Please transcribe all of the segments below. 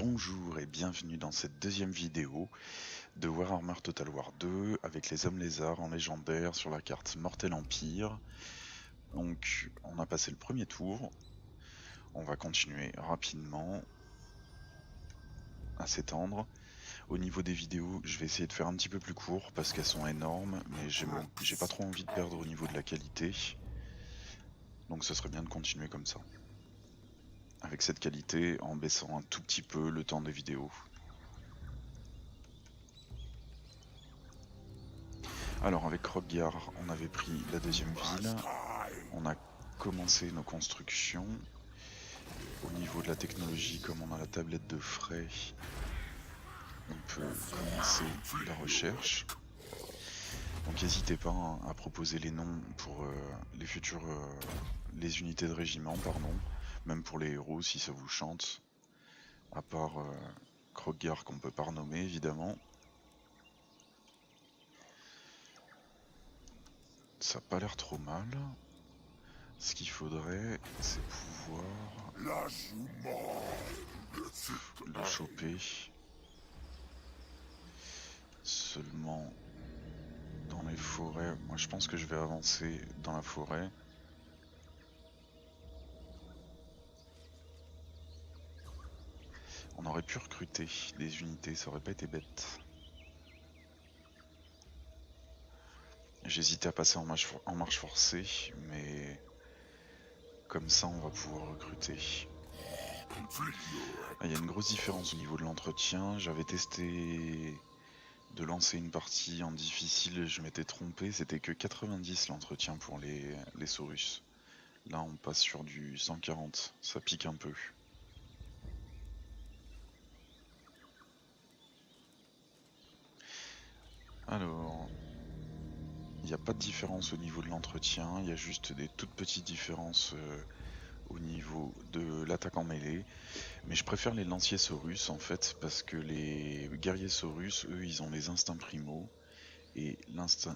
Bonjour et bienvenue dans cette deuxième vidéo de Warhammer Total War 2 avec les hommes lézards en légendaire sur la carte Mortel Empire. Donc on a passé le premier tour, on va continuer rapidement à s'étendre. Au niveau des vidéos, je vais essayer de faire un petit peu plus court parce qu'elles sont énormes, mais j'ai pas trop envie de perdre au niveau de la qualité. Donc ce serait bien de continuer comme ça, avec cette qualité, en baissant un tout petit peu le temps des vidéos. Alors avec Kroq-Gar, on avait pris la deuxième ville, on a commencé nos constructions. Au niveau de la technologie, comme on a la tablette de frais, on peut commencer la recherche. Donc n'hésitez pas à proposer les noms pour les unités de régiment, pardon, même pour les héros si ça vous chante, à part Kroq-Gar qu'on peut pas renommer évidemment. Ça n'a pas l'air trop mal. Ce qu'il faudrait, c'est pouvoir le choper seulement dans les forêts. Moi je pense que je vais avancer dans la forêt. On aurait pu recruter des unités, ça aurait pas été bête. J'hésitais à passer en marche forcée, mais comme ça on va pouvoir recruter. Il y a une grosse différence au niveau de l'entretien. J'avais testé de lancer une partie en difficile et je m'étais trompé, c'était que 90 l'entretien pour les Saurus. Là on passe sur du 140, ça pique un peu. Alors, il n'y a pas de différence au niveau de l'entretien, il y a juste des toutes petites différences au niveau de l'attaque en mêlée. Mais je préfère les lanciers Saurus en fait, parce que les guerriers Saurus, eux, ils ont les instincts primaux. Et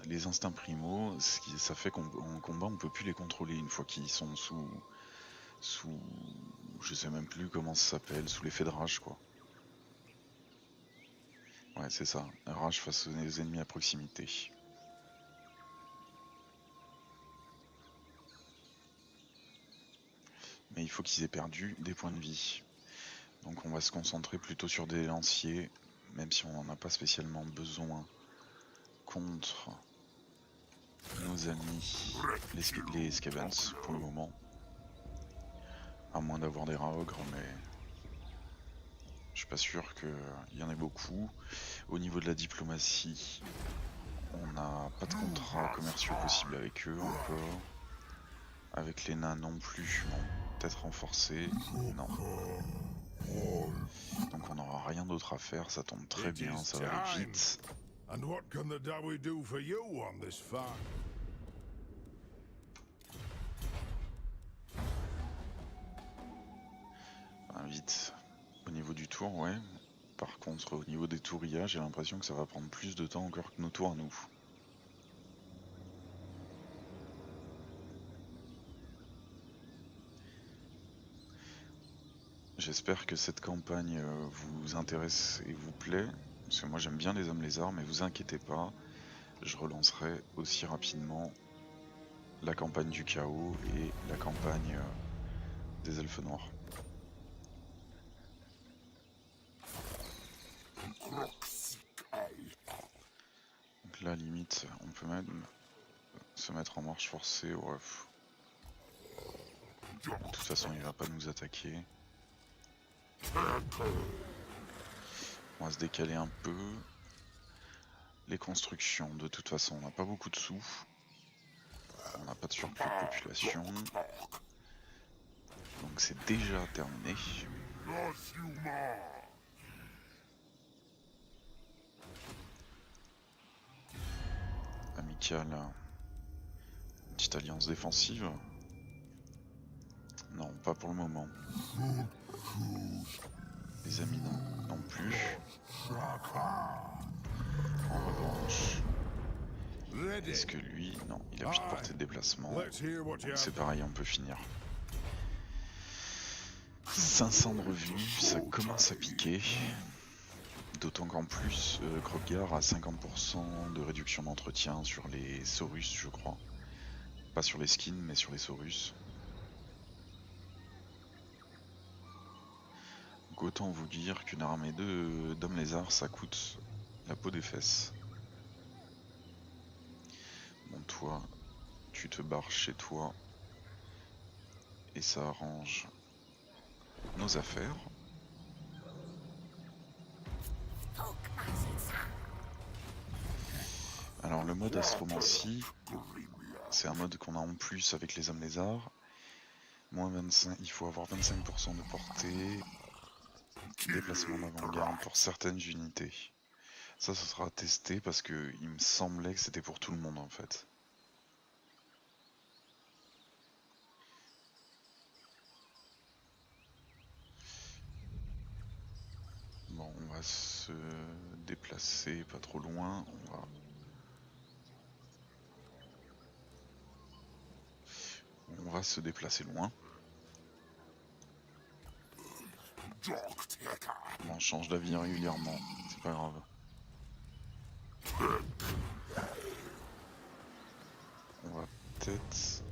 les instincts primaux, ça fait qu'en combat, on peut plus les contrôler une fois qu'ils sont sous, je sais même plus comment ça s'appelle, sous l'effet de rage quoi. Ouais, c'est ça, rage face aux ennemis à proximité. Mais il faut qu'ils aient perdu des points de vie. Donc on va se concentrer plutôt sur des lanciers, même si on n'en a pas spécialement besoin contre nos amis les Skavens pour le moment. À moins d'avoir des Raogres, mais je suis pas sûr qu'il y en ait beaucoup. Au niveau de la diplomatie, on n'a pas de contrats commerciaux possibles avec eux encore. Avec les nains non plus, bon, peut-être renforcé, non. Donc on n'aura rien d'autre à faire, ça tombe très bien, ça va aller vite. Vite. Au niveau du tour, ouais. Par contre, au niveau des tourillages, j'ai l'impression que ça va prendre plus de temps encore que nos tours à nous. J'espère que cette campagne vous intéresse et vous plaît, parce que moi j'aime bien les hommes lézards, mais vous inquiétez pas, je relancerai aussi rapidement la campagne du chaos et la campagne des elfes noirs. Donc là, limite, on peut même se mettre en marche forcée. Ouais. De toute façon, il va pas nous attaquer. On va se décaler un peu. Les constructions, de toute façon, on n'a pas beaucoup de sous. On n'a pas de surplus de population. Donc c'est déjà terminé. Amical. Petite alliance défensive. Non, pas pour le moment. Les amis non plus. En revanche, est-ce que lui... Non, il a plus de portée de déplacement. Donc c'est pareil, on peut finir. 500 de revenus, ça commence à piquer. D'autant qu'en plus, Kroger a 50% de réduction d'entretien sur les Saurus, je crois. Pas sur les skins, mais sur les Saurus. Donc autant vous dire qu'une armée d'hommes lézards, ça coûte la peau des fesses. Bon, toi, tu te barres chez toi. Et ça arrange nos affaires. Alors le mode Astromancie, c'est un mode qu'on a en plus avec les hommes lézards. Moins 25, il faut avoir 25% de portée, déplacement d'avant-garde pour certaines unités. Ça, ce sera testé parce que il me semblait que c'était pour tout le monde en fait. Bon, on va se déplacer pas trop loin, on va se déplacer loin. Bon, on change d'avis régulièrement, c'est pas grave. On va peut-être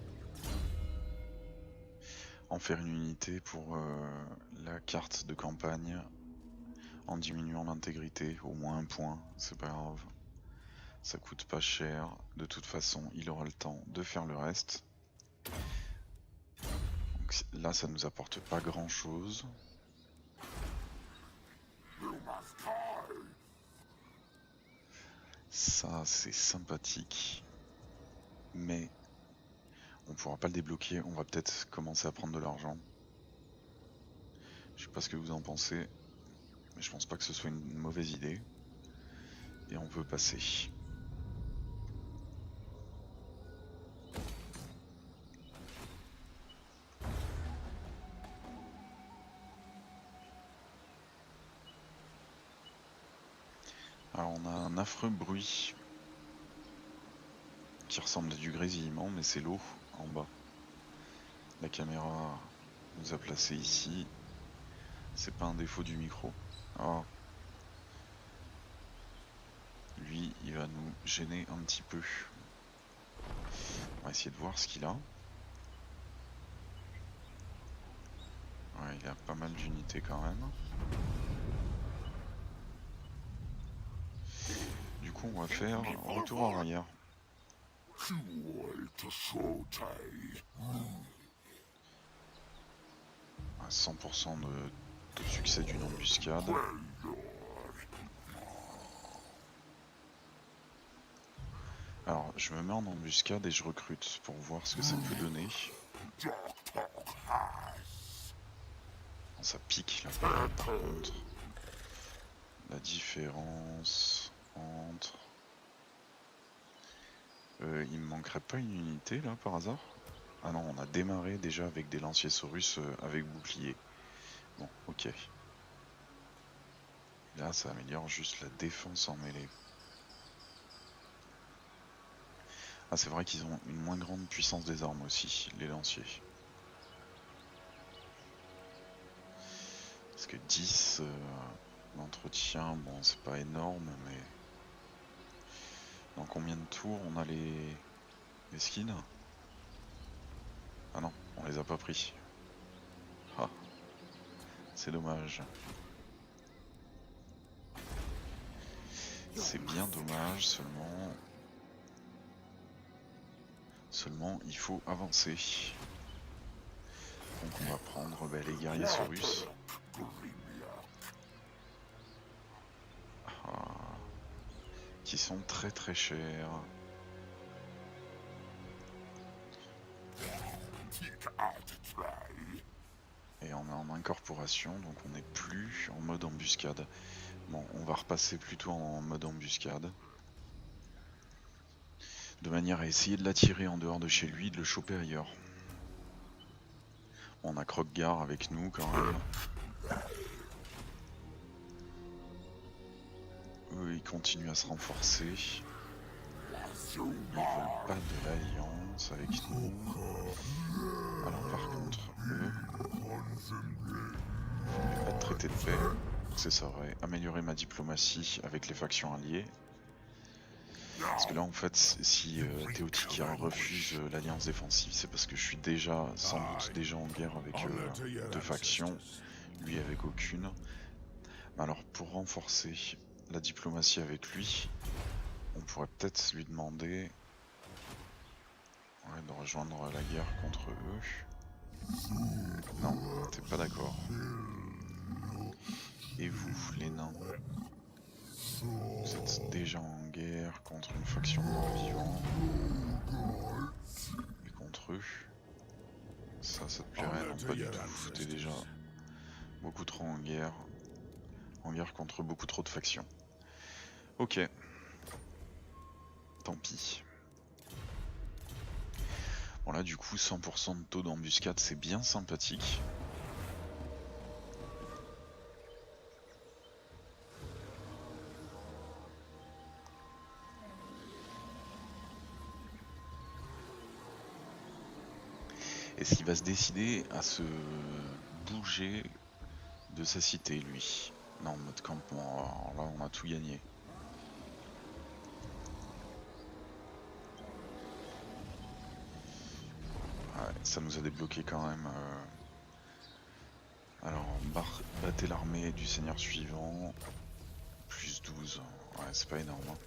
en faire une unité pour la carte de campagne en diminuant l'intégrité, au moins un point, c'est pas grave. Ça coûte pas cher, de toute façon il aura le temps de faire le reste. Donc là ça nous apporte pas grand chose. Ça c'est sympathique, mais on pourra pas le débloquer, on va peut-être commencer à prendre de l'argent. Je sais pas ce que vous en pensez, mais je pense pas que ce soit une mauvaise idée. Et on peut passer. Alors on a un affreux bruit qui ressemble à du grésillement, mais c'est l'eau en bas. La caméra nous a placé ici. C'est pas un défaut du micro. Oh. Lui, il va nous gêner un petit peu. On va essayer de voir ce qu'il a. Ouais, il a pas mal d'unités quand même. Du coup, on va faire retour en arrière. 100% de succès d'une embuscade. Alors, je me mets en embuscade et je recrute pour voir ce que ça peut donner. Ça pique là par contre. La différence entre... il me manquerait pas une unité là par hasard? Ah non, on a démarré déjà avec des lanciers Saurus avec bouclier. Bon, ok. Là, ça améliore juste la défense en mêlée. Ah, c'est vrai qu'ils ont une moins grande puissance des armes aussi, les lanciers. Parce que 10 d'entretien, bon, c'est pas énorme, mais... Dans combien de tours on a les skins? Ah non, on les a pas pris. Ah, c'est dommage. C'est bien dommage, seulement il faut avancer. Donc on va prendre les guerriers Saurus. Qui sont très très chers. Et on est en incorporation, donc on n'est plus en mode embuscade. Bon, on va repasser plutôt en mode embuscade. De manière à essayer de l'attirer en dehors de chez lui, de le choper ailleurs. On a Kroger avec nous quand même. Eux, ils continuent à se renforcer. Ils veulent pas de l'alliance. avance avec nous. Alors par contre, eux, pas de traité de paix. C'est ça, ouais. Améliorer ma diplomatie avec les factions alliées. Parce que là en fait, si Teotihuacan refuse l'alliance défensive, c'est parce que je suis déjà, sans doute déjà en guerre avec 2 factions, lui avec aucune. Alors pour renforcer la diplomatie avec lui, on pourrait peut-être lui demander de rejoindre la guerre contre eux. Non, t'es pas d'accord. Et vous, les nains, vous êtes déjà en guerre contre une faction de morts-vivants. Et contre eux. Ça te plairait? Non, pas du tout. T'es déjà beaucoup trop en guerre. En guerre contre beaucoup trop de factions. Ok. Tant pis. Bon là du coup 100% de taux d'embuscade, c'est bien sympathique. Est-ce qu'il va se décider à se bouger de sa cité, lui? Non, en mode campement, alors là on a tout gagné. Ouais, ça nous a débloqué quand même. Alors, battez l'armée du seigneur suivant. Plus 12. Ouais, c'est pas énorme. Hein.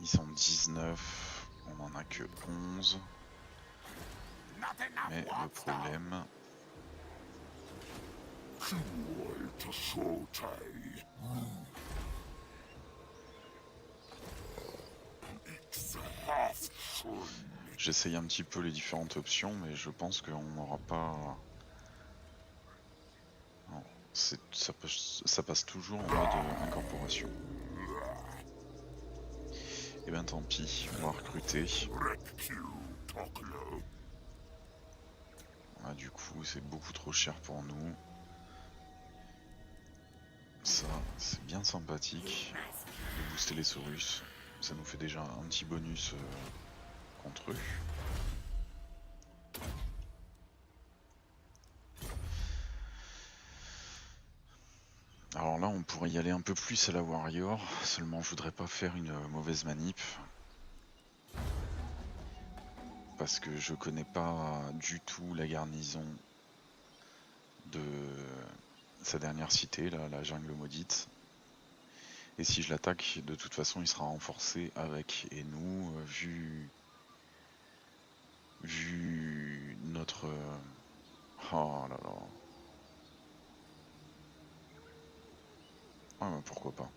Ils sont 19. On en a que 11. Mais le problème... J'essaye un petit peu les différentes options, mais je pense qu'on n'aura pas... Non, ça passe toujours en mode incorporation. Et ben tant pis, on va recruter. Ah, du coup, c'est beaucoup trop cher pour nous. Ça, c'est bien sympathique de booster les Saurus. Ça nous fait déjà un petit bonus contre eux. Alors là, on pourrait y aller un peu plus à la Warrior, seulement je voudrais pas faire une mauvaise manip. Parce que je connais pas du tout la garnison de sa dernière cité, là, la jungle maudite. Et si je l'attaque, de toute façon, il sera renforcé avec. Et nous, vu notre... Oh là là. Ah bah pourquoi pas.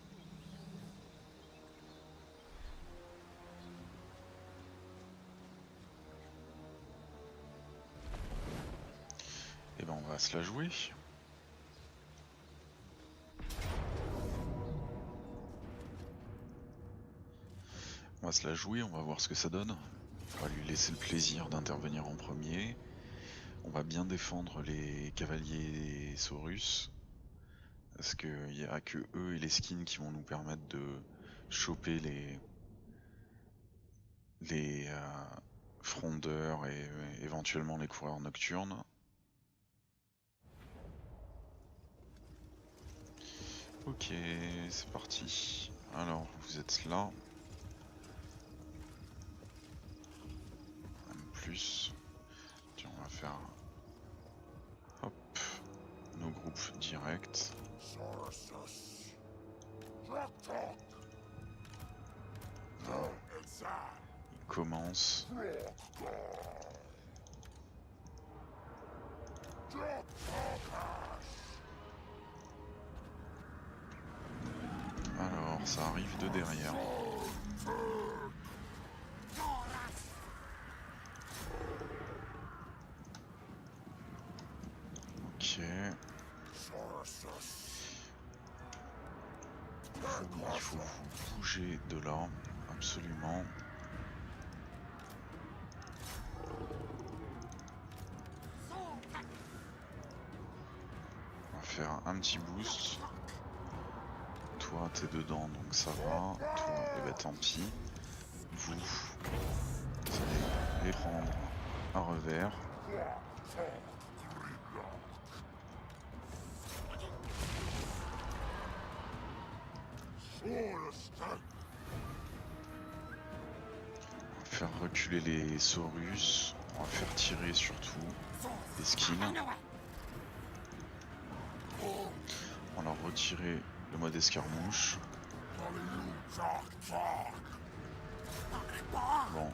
Et ben on va se la jouer. On va se la jouer, on va voir ce que ça donne. On va lui laisser le plaisir d'intervenir en premier. On va bien défendre les cavaliers Saurus. Parce qu'il n'y a que eux et les skins qui vont nous permettre de choper les frondeurs et éventuellement les coureurs nocturnes. Ok, c'est parti. Alors, vous êtes là. Même plus. Tiens, on va faire... Hop. Nos groupes directs. Non. Il commence. Alors, ça arrive de derrière. Ok. Il faut vous bouger de là, absolument. On va faire un petit boost. Toi, Toi t'es dedans donc ça va. Toi, eh ben tant pis. Vous allez les prendre à revers. On va faire reculer les Saurus. On va faire tirer surtout les skills. On va leur retirer le mode escarmouche. Bon,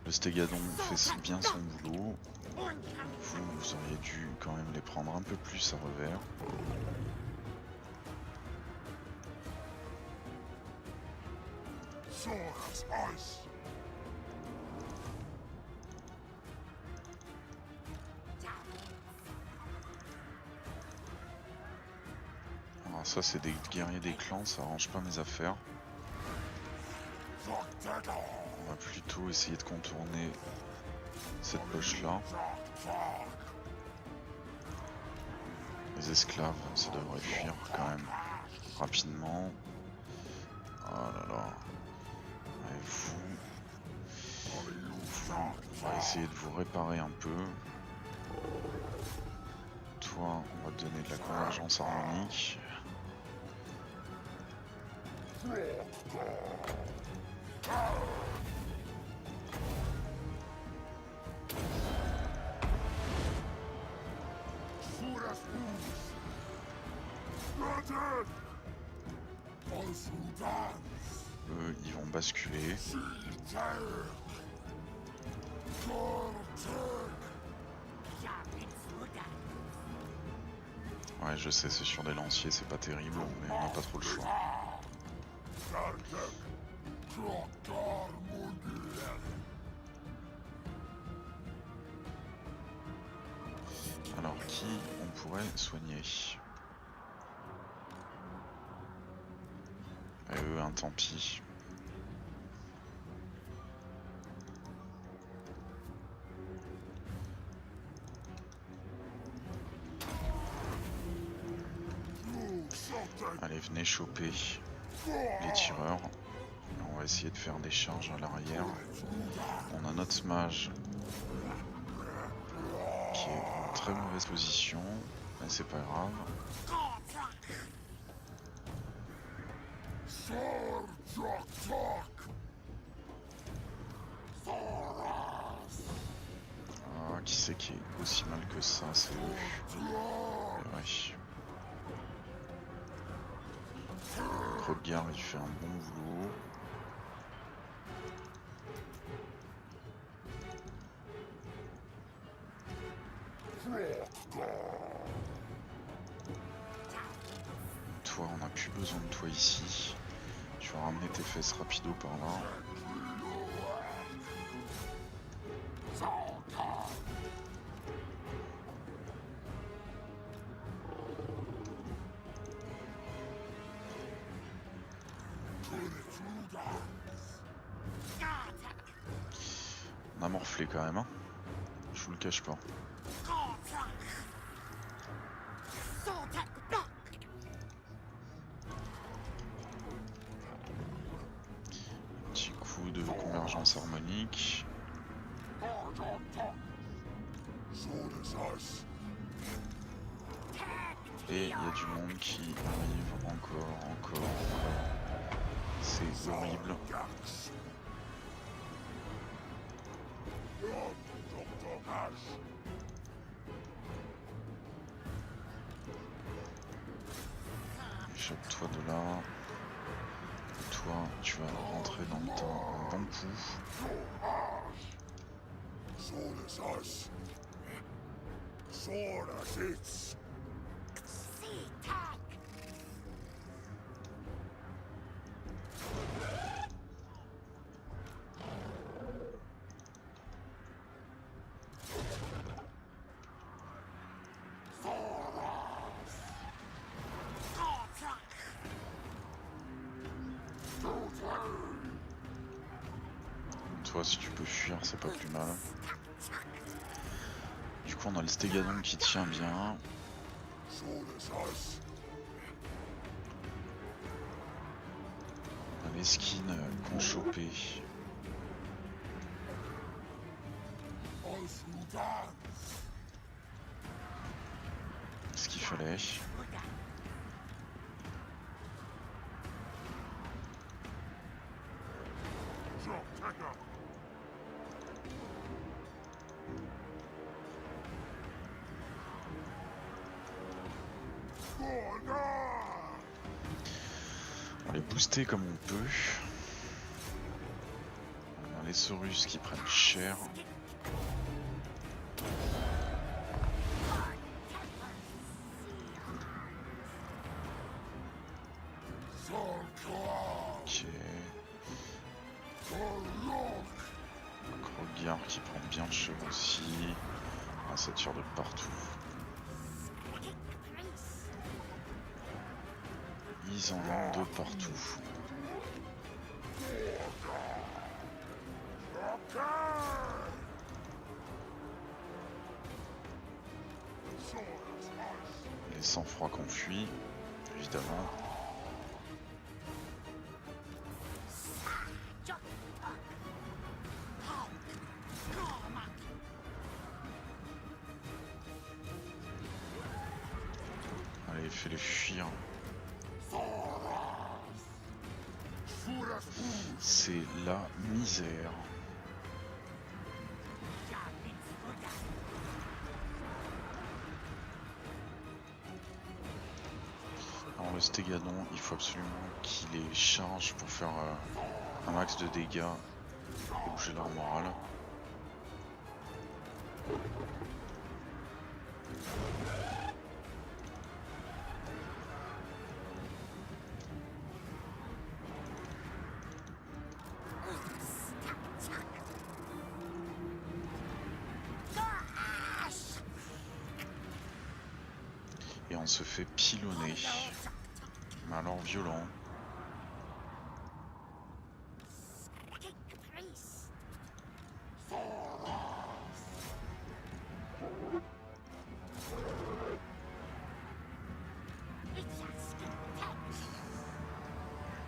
le Stégadon fait bien son boulot. Vous auriez dû quand même les prendre un peu plus à revers. Alors ça c'est des guerriers des clans, ça arrange pas mes affaires. On va plutôt essayer de contourner cette poche là. Les esclaves, ça devrait fuir quand même rapidement. Oh là là. Et vous, on va essayer de vous réparer un peu. Toi, on va te donner de la convergence harmonique. Eux, ils vont basculer. Ouais, je sais, c'est sur des lanciers, c'est pas terrible, mais on n'a pas trop le choix. Alors, qui on pourrait soigner? Et eux, un tant pis. Allez, venez choper les tireurs. On va essayer de faire des charges à l'arrière. On a notre mage qui est en très mauvaise position, mais c'est pas grave. Ah, qui c'est qui est aussi mal que ça? C'est eux. Ouais. Rodgar, il fait un bon boulot. Toi, on n'a plus besoin de toi ici. Tu vas ramener tes fesses rapido par là. On a morflé quand même, hein. Je vous le cache pas. Petit coup de convergence harmonique. Et il y a du monde qui arrive encore. C'est horrible. Chope-toi de là. Toi, tu vas rentrer dans le temps un bon coup. Toi, si tu peux fuir, c'est pas plus mal. Du coup, on a le Stégadon qui tient bien. les skins qu'on chopait. Ce qu'il fallait. On va les booster comme on peut. On a les Saurus qui prennent cher. Ok. Krogar qui prend bien de cheveux aussi. Ah, ça tire de partout. Ils en ont de partout. Les sang-froids qu'on fuit, évidemment. Allez, fais-les fuir. C'est la misère. Alors le Stégadon, il faut absolument qu'il les charge pour faire un max de dégâts et bouger leur morale. Et on se fait pilonner. Mais alors violent.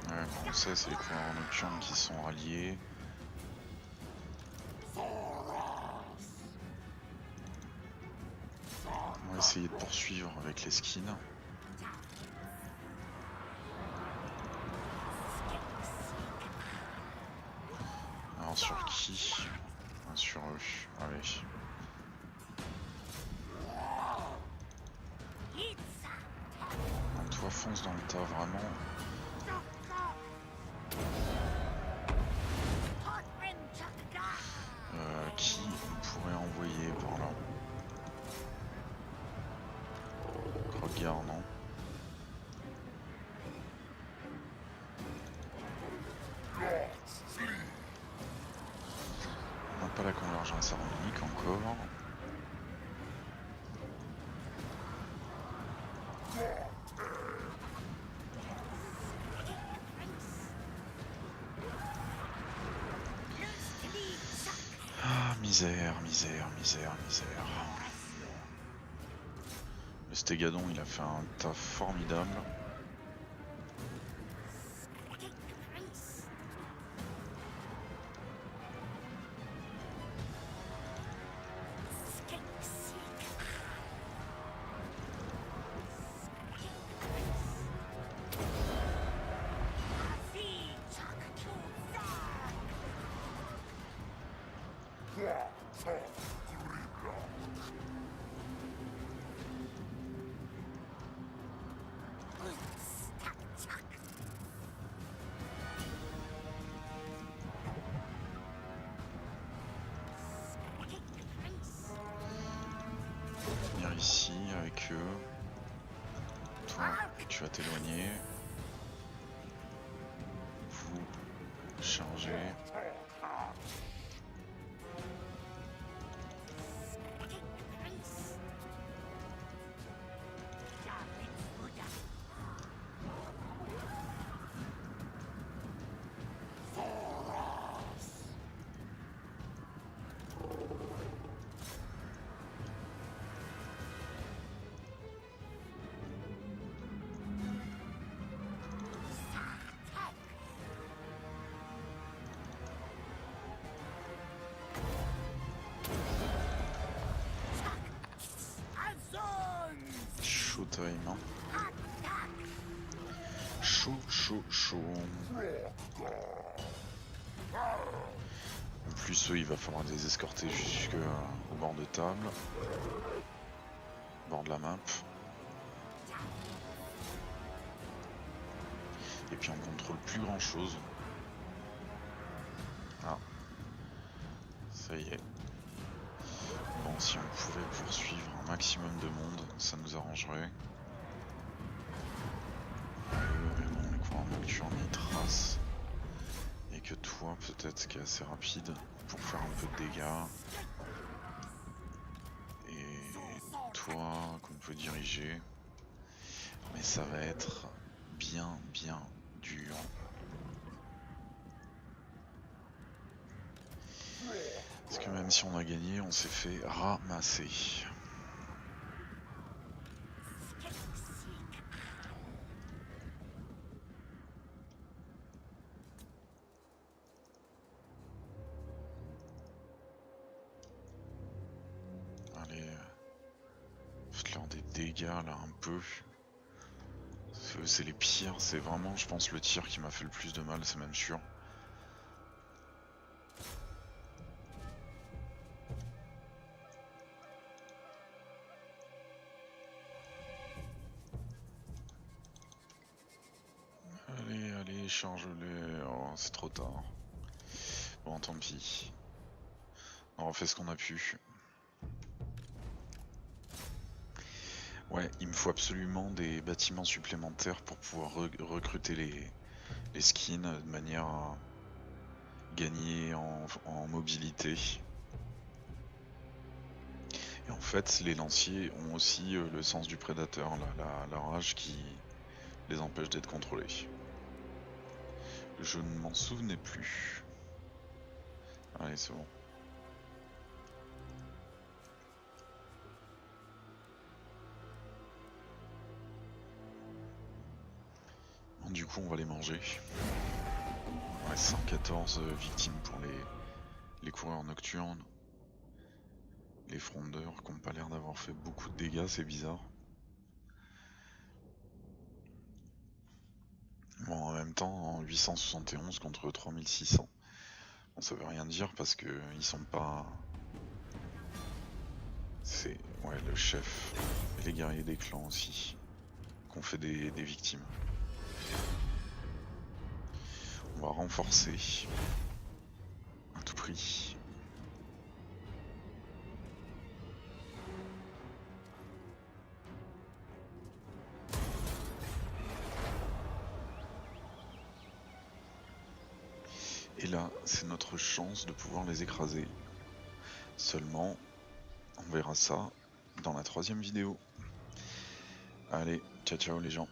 Ouais, on sait, c'est les couleurs nocturnes qui sont ralliés. On va essayer de poursuivre avec les skins. Alors sur qui? Sur eux, allez. Donc toi fonce dans le tas vraiment. Qui on pourrait envoyer par là? Krogar, non? On n'a pas la convergence harmonique encore. Ah, misère, misère, misère, misère. Le Stégadon, il a fait un taf formidable. Venir ici avec eux. Toi, tu vas t'éloigner. Vous chargez. time. Hein. Chaud. En plus, il va falloir les escorter jusqu'au bord de table. Bord de la map. Et puis on contrôle plus grand chose. Ah. Ça y est. Bon, si on pouvait poursuivre un maximum de monde, ça nous arrangerait. Mais bon, les courants nocturnes ils tracent. Et que toi, peut-être, qui est assez rapide pour faire un peu de dégâts. Et toi, qu'on peut diriger. Mais ça va être bien dur. Parce que même si on a gagné, on s'est fait ramasser. Allez, faites-leur des dégâts là un peu. C'est les pires, c'est vraiment je pense le tir qui m'a fait le plus de mal, c'est même sûr. Allez, charge-les. Oh, c'est trop tard. Bon, tant pis. On refait ce qu'on a pu. Ouais, il me faut absolument des bâtiments supplémentaires pour pouvoir recruter les skins de manière à gagner en mobilité. Et en fait, les lanciers ont aussi le sens du prédateur, la rage qui les empêche d'être contrôlés. Je ne m'en souvenais plus. Allez, c'est bon. Bon, du coup, on va les manger. Ouais, 114 victimes pour les coureurs nocturnes. Les frondeurs qui n'ont pas l'air d'avoir fait beaucoup de dégâts, c'est bizarre. Bon, en même temps, en 871 contre 3600. Bon, ça veut rien dire parce que ils sont pas... C'est... Ouais, le chef et les guerriers des clans aussi, qu'on fait des victimes. On va renforcer à tout prix. Et là, c'est notre chance de pouvoir les écraser. Seulement, on verra ça dans la 3e vidéo. Allez, ciao les gens.